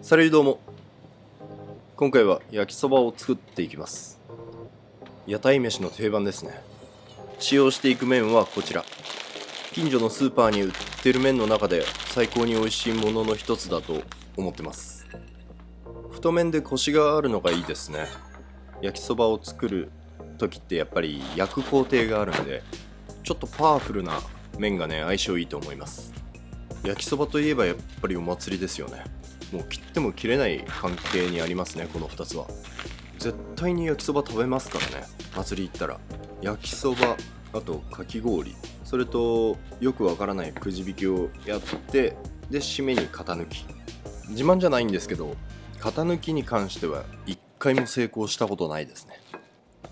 サルどうも。今回は焼きそばを作っていきます。屋台飯の定番ですね。使用していく麺はこちら。近所のスーパーに売ってる麺の中で最高に美味しいものの一つだと思ってます。太麺でコシがあるのがいいですね。焼きそばを作る時ってやっぱり焼く工程があるんで、ちょっとパワフルな麺がね相性いいと思います。焼きそばといえばやっぱりお祭りですよね。もう切っても切れない関係にありますね、この2つは。絶対に焼きそば食べますからね、祭り行ったら。焼きそば、あとかき氷、それとよくわからないくじ引きをやって、で締めに型抜き。自慢じゃないんですけど、型抜きに関しては一回も成功したことないですね。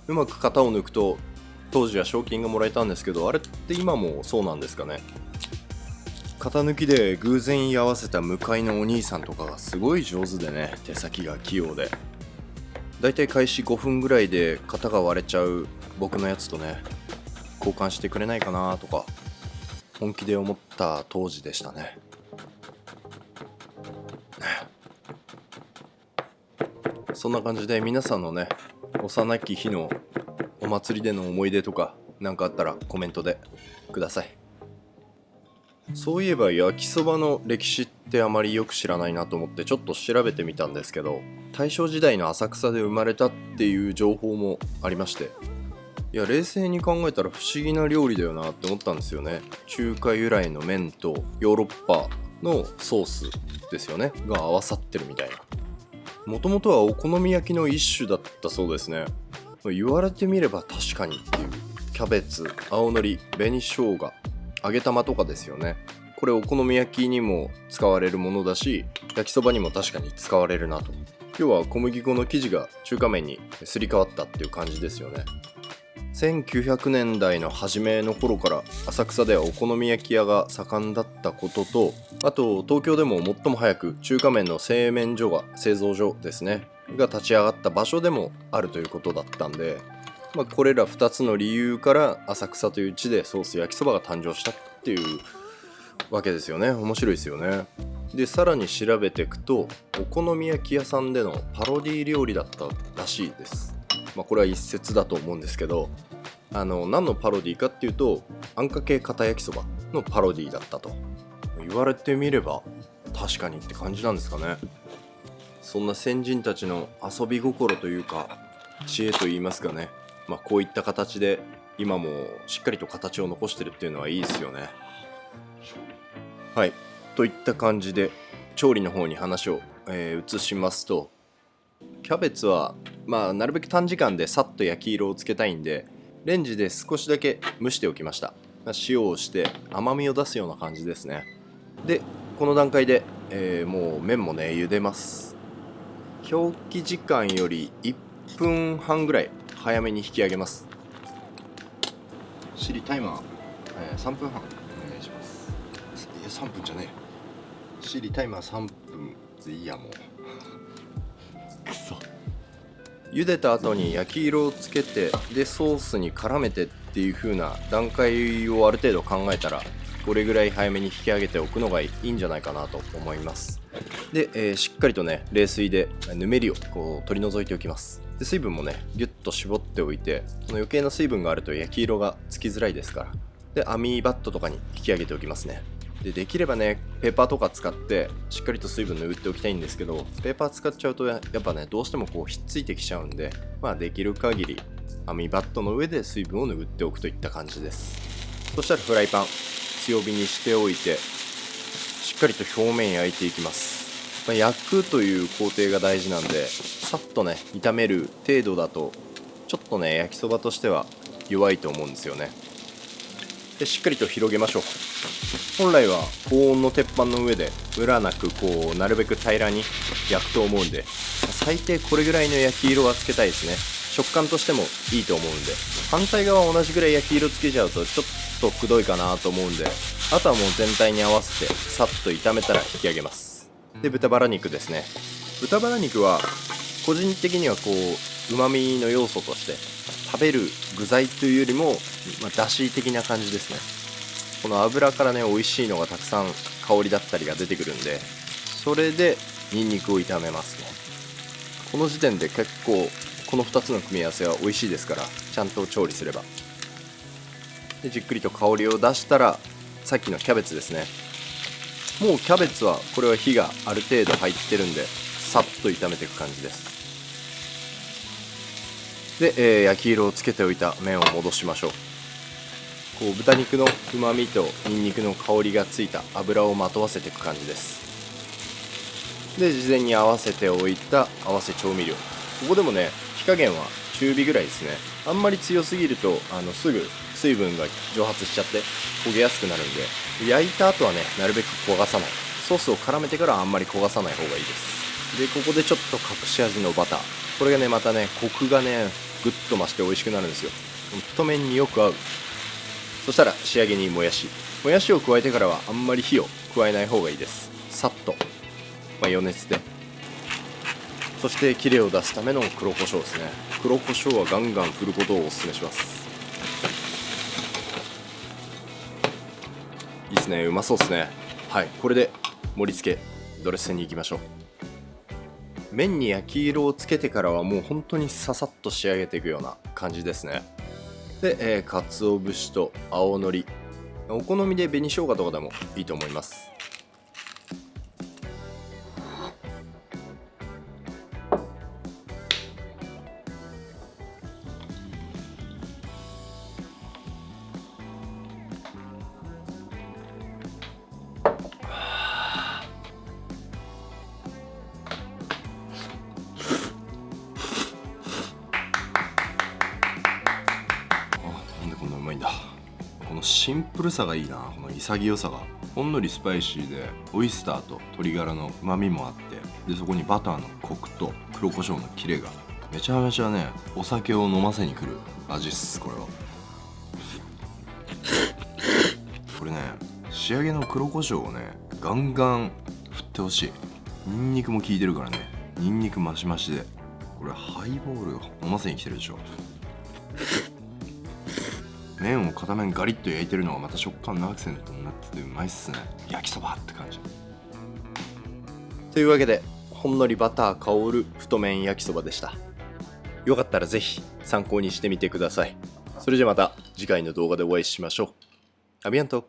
うまく型を抜くと当時は賞金がもらえたんですけど、あれって今もそうなんですかね。型抜きで偶然居合わせた向かいのお兄さんとかがすごい上手でね、手先が器用で、だいたい開始5分ぐらいで型が割れちゃう僕のやつとね、交換してくれないかなとか本気で思った当時でしたね。そんな感じで皆さんのね、幼き日のお祭りでの思い出とか何かあったらコメントでください。そういえば焼きそばの歴史ってあまりよく知らないなと思ってちょっと調べてみたんですけど、大正時代の浅草で生まれたっていう情報もありまして、いや冷静に考えたら不思議な料理だよなって思ったんですよね。中華由来の麺とヨーロッパのソースですよねが合わさってるみたいな。もともとはお好み焼きの一種だったそうですね。言われてみれば確かにっていう。キャベツ、青のり、紅生姜、揚げ玉とかですよね。これお好み焼きにも使われるものだし、焼きそばにも確かに使われるなと。要は小麦粉の生地が中華麺にすり替わったっていう感じですよね。1900年代の初めの頃から浅草ではお好み焼き屋が盛んだったことと、あと東京でも最も早く中華麺の製麺所が、製造所ですねが立ち上がった場所でもあるということだったんで、これら2つの理由から浅草という地でソース焼きそばが誕生したっていうわけですよね。面白いですよね。でさらに調べていくと、お好み焼き屋さんでのパロディ料理だったらしいです。これは一説だと思うんですけど、何のパロディかっていうと、あんかけ片焼きそばのパロディだったと。言われてみれば確かにって感じなんですかね。そんな先人たちの遊び心というか知恵といいますかね、こういった形で今もしっかりと形を残してるっていうのはいいですよね。はい、といった感じで調理の方に話を、移しますと、キャベツはなるべく短時間でさっと焼き色をつけたいんで、レンジで少しだけ蒸しておきました。塩をして甘みを出すような感じですね。でこの段階で、もう麺もね茹でます。表記時間より1分半ぐらい早めに引き上げます。シリタイマー、3分半お願いします。いや3分じゃねえ、シリタイマー3分でいいや。もうくそ。茹でた後に焼き色をつけて、でソースに絡めてっていう風な段階をある程度考えたら、これぐらい早めに引き上げておくのがいいんじゃないかなと思います。で、しっかりとね冷水でぬめりをこう取り除いておきます。で水分もねギュッと絞っておいて、この余計な水分があると焼き色がつきづらいですから。で網バットとかに引き上げておきますね。できればねペーパーとか使ってしっかりと水分拭っておきたいんですけど、ペーパー使っちゃうとやっぱねどうしてもこうひっついてきちゃうんで、できる限り網バットの上で水分を拭っておくといった感じです。そしたらフライパン強火にしておいて、しっかりと表面焼いていきます。焼くという工程が大事なんで、さっとね炒める程度だとちょっとね焼きそばとしては弱いと思うんですよね。でしっかりと広げましょう。本来は高温の鉄板の上でムラなくこうなるべく平らに焼くと思うんで、最低これぐらいの焼き色はつけたいですね。食感としてもいいと思うんで。反対側同じぐらい焼き色つけちゃうとちょっとくどいかなと思うんで、あとはもう全体に合わせてさっと炒めたら引き上げます。で豚バラ肉ですね。豚バラ肉は個人的にはこう旨味の要素として食べる具材というよりも、だし的な感じですね。この油からね美味しいのがたくさん香りだったりが出てくるんで、それでニンニクを炒めますね。この時点で結構この2つの組み合わせは美味しいですから、ちゃんと調理すれば。でじっくりと香りを出したら、さっきのキャベツですね。もうキャベツはこれは火がある程度入ってるんで、さっと炒めていく感じです。で、焼き色をつけておいた麺を戻しましょう。こう豚肉のうまみとニンニクの香りがついた油をまとわせていく感じです。で事前に合わせておいた合わせ調味料、ここでもね火加減は中火ぐらいですね。あんまり強すぎるとすぐ水分が蒸発しちゃって焦げやすくなるんで、焼いた後はねなるべく焦がさない、ソースを絡めてからあんまり焦がさない方がいいです。でここでちょっと隠し味のバター、これがねまたねコクがねぐっと増して美味しくなるんですよ。太麺によく合う。そしたら仕上げにもやしを加えてからはあんまり火を加えない方がいいです。さっと余熱で。そしてキレを出すための黒胡椒ですね。黒胡椒はガンガン振ることをお勧めします。いいですね、うまそうですね。はい、これで盛り付けドレッシングに行きましょう。麺に焼き色をつけてからはもう本当にささっと仕上げていくような感じですね。で、鰹節と青のり、お好みで紅生姜とかでもいいと思います。なんでこんなうまいんだ。このシンプルさがいいな。この潔さがほんのりスパイシーで、オイスターと鶏ガラの旨味もあって、でそこにバターのコクと黒胡椒のキレがめちゃめちゃね、お酒を飲ませにくる味っす。これはこれね、仕上げの黒胡椒をねガンガン振ってほしい。ニンニクも効いてるからね、ニンニクマシマシで、これハイボールを飲ませに来てるでしょ。麺を片面ガリッと焼いてるのがまた食感のアクセントになっててうまいっすね。焼きそばって感じ。というわけでほんのりバター香る太麺焼きそばでした。よかったらぜひ参考にしてみてください。それじゃまた次回の動画でお会いしましょう。アビアント。